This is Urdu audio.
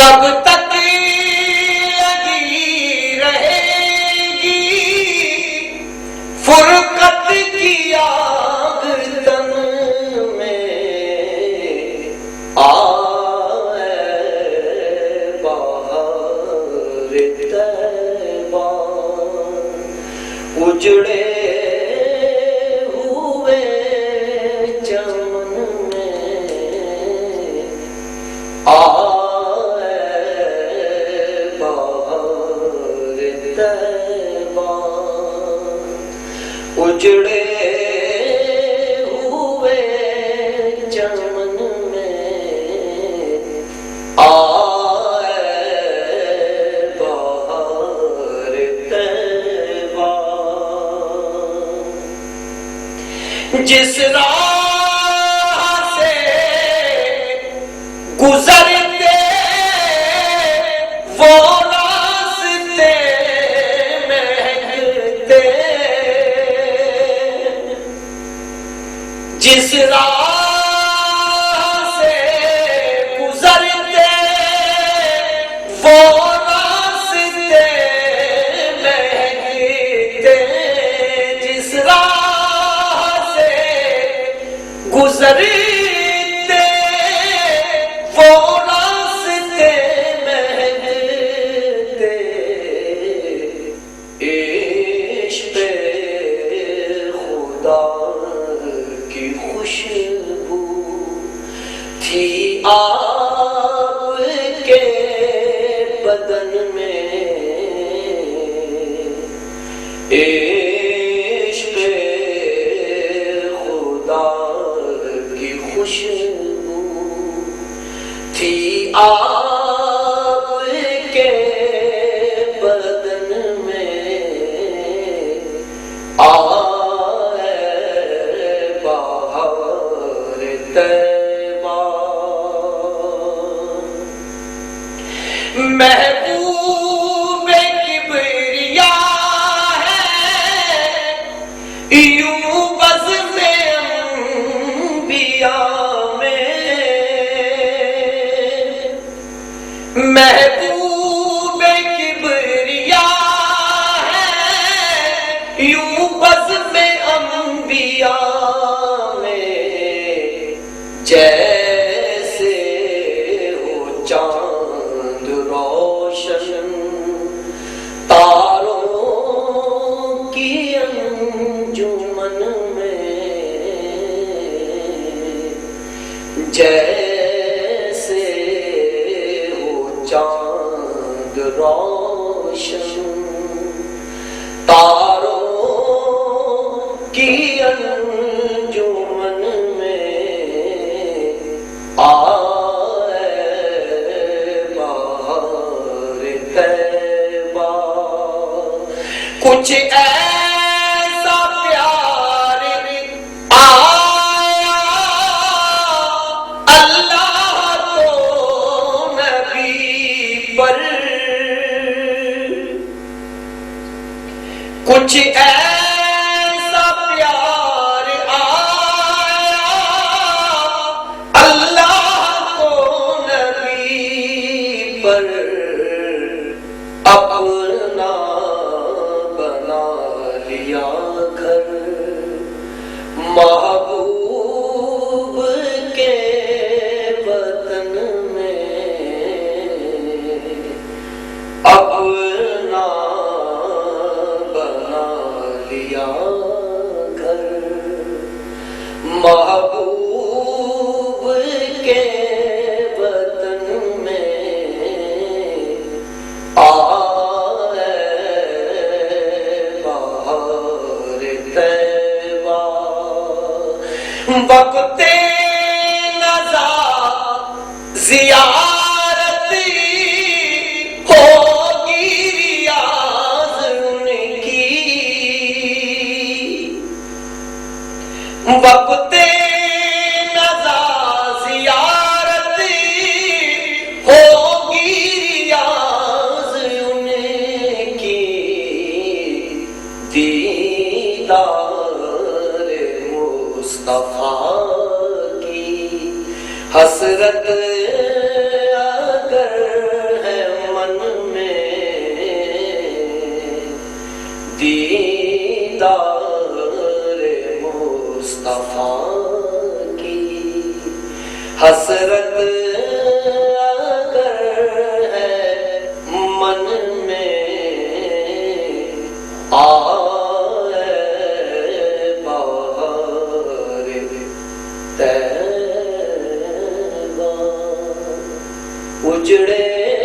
کب تک لگی رہے گی فرقت کی آگ تن میں آئے بہار طیبہ اجڑے ہوئے چمن میں اجڑے ہوئے چمن میں آئے بہار طیبہ جس راہ سے گزرتے وہ راستے مہکتے جس راہ سے گزرتے وہ راستے مہکتے جس راہ سے گزرتے وہ راستے مہکتے عشق خدا کی خوشبو تھی آپ کے بدن میں عشق خدا کی خوشبو تھی آپ کے بدن میں آئے بہار طیبہ محبوب کبریا ہے یوں بزم انبیاء میں محبوب کبریا ہے یوں بزم انبیاء میں جیسے ہو چاند روشن تاروں کی انجمن میں جیسے ہو چاند روشن تاروں کی انجمن میں آئے بہار طیبہ کچھ ایسا پیار آیا اللہ تو نبی پر کچھ ایسا پیار آیا اللہ کو نبی پر اپنا بنا لیا گھر محبوب کے وطن میں اپنا گھر محبوب کے وطن میں آئے بہار طیبہ وقت نزا زیارت ہوگی ریاض ان کی وقت نزا زیارت ہوگی ریاض ان کی دیدار مصطفیٰ کی حسرت اگر اجڑے